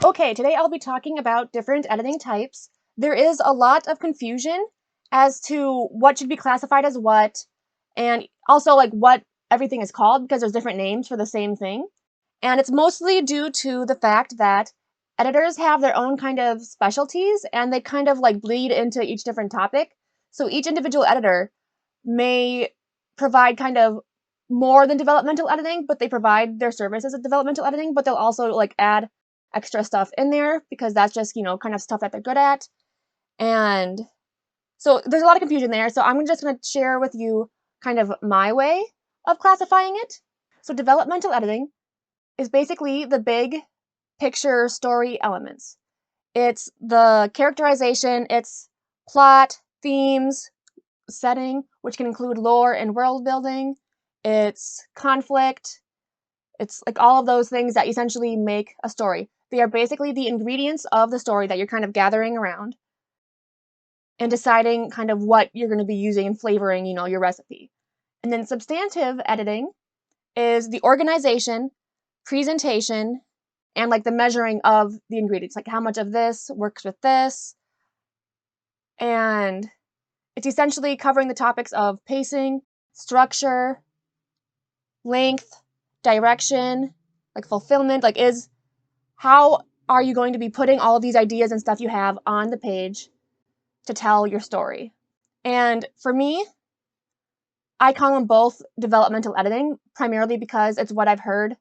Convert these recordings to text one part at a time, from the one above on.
Okay, today I'll be talking about different editing types. There is a lot of confusion as to what should be classified as what, and also like what everything is called because there's different names for the same thing. And it's mostly due to the fact that editors have their own kind of specialties and they kind of like bleed into each different topic. So each individual editor may provide kind of more than developmental editing, but they provide their services of developmental editing, but they'll also like add extra stuff in there because that's just, kind of stuff that they're good at. And so there's a lot of confusion there. So I'm just going to share with you kind of my way of classifying it. So developmental editing is basically the big picture story elements. It's the characterization, it's plot, themes, setting, which can include lore and world building. It's conflict. It's like all of those things that essentially make a story. They are basically the ingredients of the story that you're kind of gathering around and deciding kind of what you're going to be using and flavoring, your recipe. And then substantive editing is the organization, presentation, and like the measuring of the ingredients, like how much of this works with this. And it's essentially covering the topics of pacing, structure, length, direction, like fulfillment, like how are you going to be putting all of these ideas and stuff you have on the page to tell your story? And for me, I call them both developmental editing, primarily because it's what I've heard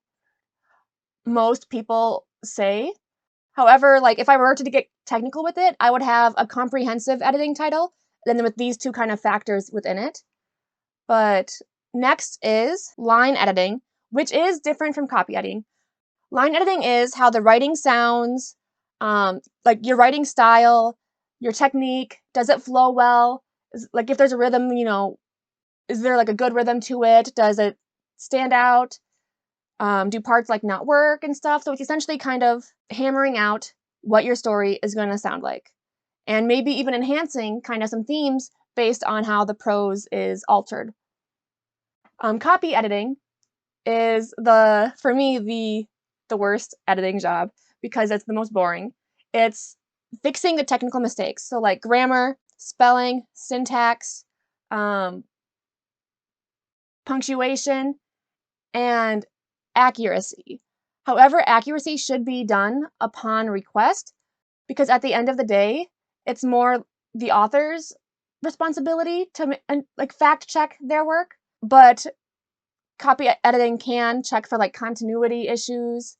most people say. However, like if I were to get technical with it, I would have a comprehensive editing title, then with these two kind of factors within it. But next is line editing, which is different from copy editing. Line editing is how the writing sounds, like your writing style, your technique, does it flow well? Like if there's a rhythm, is there like a good rhythm to it? Does it stand out? Do parts like not work and stuff? So it's essentially kind of hammering out what your story is going to sound like. And maybe even enhancing kind of some themes based on how the prose is altered. Copy editing is for me, the worst editing job because it's the most boring. It's fixing the technical mistakes. So like grammar, spelling, syntax, punctuation, and accuracy. However, accuracy should be done upon request because at the end of the day, it's more the author's responsibility to like fact check their work. But copy editing can check for like continuity issues,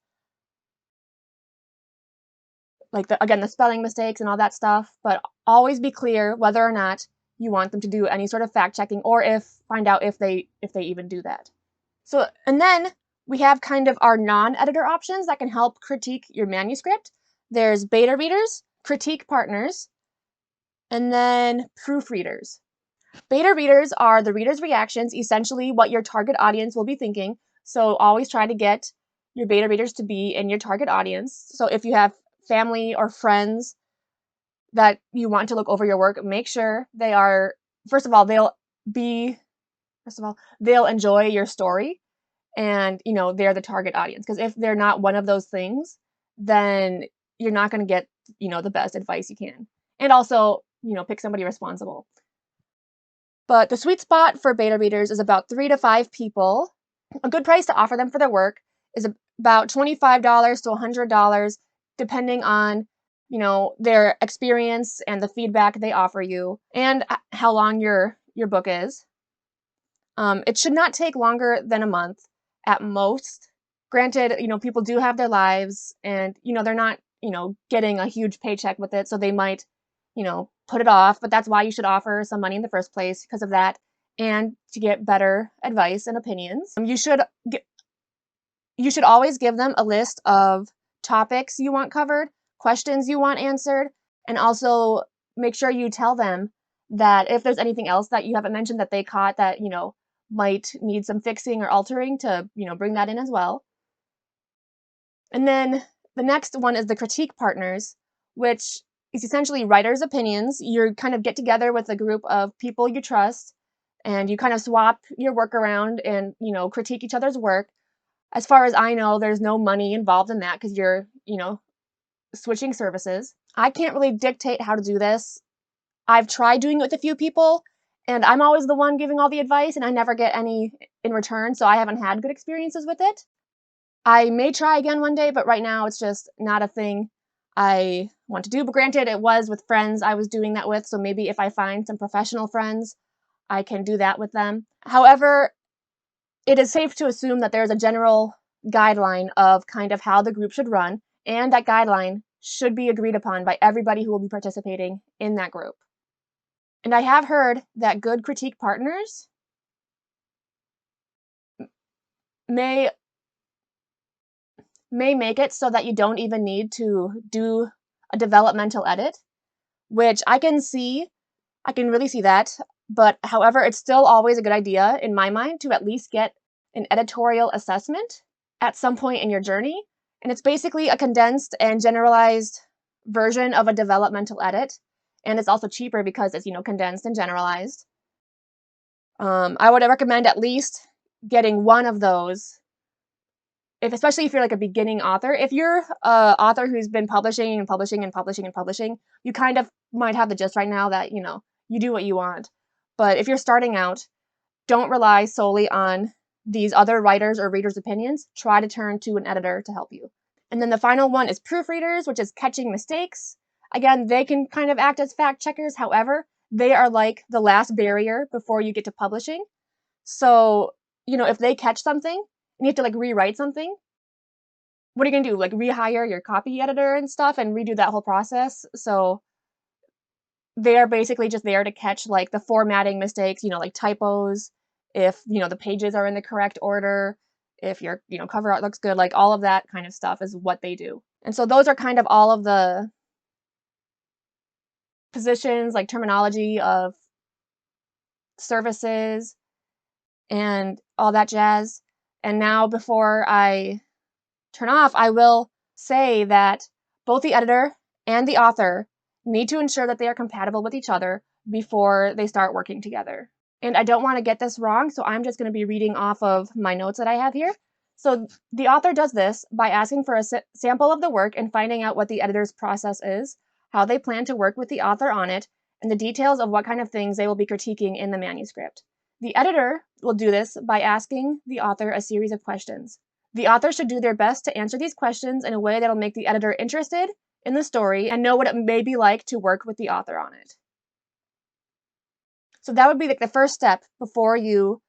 like the spelling mistakes and all that stuff, but always be clear whether or not you want them to do any sort of fact checking or find out if they even do that. So, and then we have kind of our non-editor options that can help critique your manuscript. There's beta readers, critique partners, and then proofreaders. Beta readers are the reader's reactions, essentially what your target audience will be thinking. So always try to get your beta readers to be in your target audience. So if you have family or friends that you want to look over your work, make sure they are, first of all, they'll enjoy your story and, they're the target audience. Because if they're not one of those things, then you're not going to get, the best advice you can. And also, pick somebody responsible. But the sweet spot for beta readers is about 3 to 5 people. A good price to offer them for their work is about $25 to $100, depending on, their experience and the feedback they offer you and how long your book is. It should not take longer than a month at most. Granted, people do have their lives and, they're not, getting a huge paycheck with it. So they might, put it off, but that's why you should offer some money in the first place because of that and to get better advice and opinions. You should always give them a list of topics you want covered, questions you want answered, and also make sure you tell them that if there's anything else that you haven't mentioned that they caught that, might need some fixing or altering to, bring that in as well. And then the next one is the critique partners, which is essentially writers' opinions. You kind of get together with a group of people you trust and you kind of swap your work around and, critique each other's work. As far as I know, there's no money involved in that because you're, switching services. I can't really dictate how to do this. I've tried doing it with a few people, and I'm always the one giving all the advice, and I never get any in return, so I haven't had good experiences with it. I may try again one day, but right now it's just not a thing I want to do. But granted, it was with friends I was doing that with, so maybe if I find some professional friends, I can do that with them. However, it is safe to assume that there's a general guideline of kind of how the group should run, and that guideline should be agreed upon by everybody who will be participating in that group. And I have heard that good critique partners may make it so that you don't even need to do a developmental edit, which I can really see that. But however, it's still always a good idea in my mind to at least get an editorial assessment at some point in your journey. And it's basically a condensed and generalized version of a developmental edit. And it's also cheaper because it's, condensed and generalized. I would recommend at least getting one of those, especially if you're like a beginning author. If you're an author who's been publishing and publishing and publishing and publishing, you kind of might have the gist right now that, you do what you want. But if you're starting out, don't rely solely on these other writers' or readers' opinions. Try to turn to an editor to help you. And then the final one is proofreaders, which is catching mistakes. Again, they can kind of act as fact checkers. However, they are like the last barrier before you get to publishing. So, if they catch something and you have to rewrite something, what are you gonna do? Rehire your copy editor and stuff and redo that whole process? So they are basically just there to catch the formatting mistakes, like typos, if the pages are in the correct order, if your cover art looks good, all of that kind of stuff is what they do. And so those are kind of all of the positions, terminology of services and all that jazz. And now before I turn off, I will say that both the editor and the author need to ensure that they are compatible with each other before they start working together. And I don't want to get this wrong, so I'm just going to be reading off of my notes that I have here. So the author does this by asking for a sample of the work and finding out what the editor's process is, how they plan to work with the author on it, and the details of what kind of things they will be critiquing in the manuscript. The editor will do this by asking the author a series of questions. The author should do their best to answer these questions in a way that'll make the editor interested in the story and know what it may be like to work with the author on it. So that would be the first step before you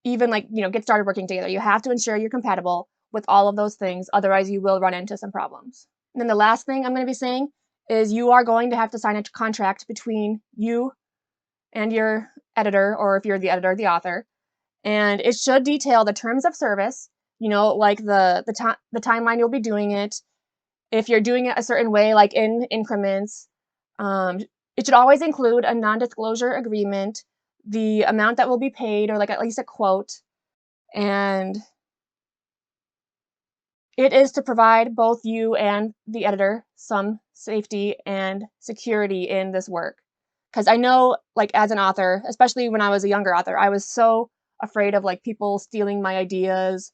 even get started working together. You have to ensure you're compatible with all of those things, otherwise you will run into some problems. And then the last thing I'm going to be saying is you are going to have to sign a contract between you and your editor, or if you're the editor, the author, and it should detail the terms of service, the timeline you'll be doing it, if you're doing it a certain way, in increments. It should always include a non-disclosure agreement, the amount that will be paid, or at least a quote, and it is to provide both you and the editor some safety and security in this work. Because I know, as an author, especially when I was a younger author, I was so afraid of people stealing my ideas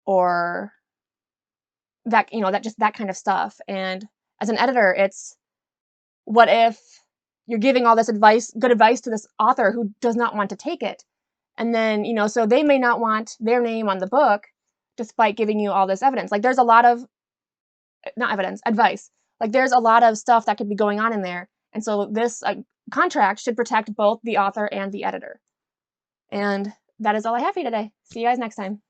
or that, that kind of stuff. And as an editor, it's, what if you're giving all this good advice to this author who does not want to take it? And then, so they may not want their name on the book despite giving you all this evidence. There's a lot of, not evidence, advice. There's a lot of stuff that could be going on in there. And so this contract should protect both the author and the editor. And that is all I have for you today. See you guys next time.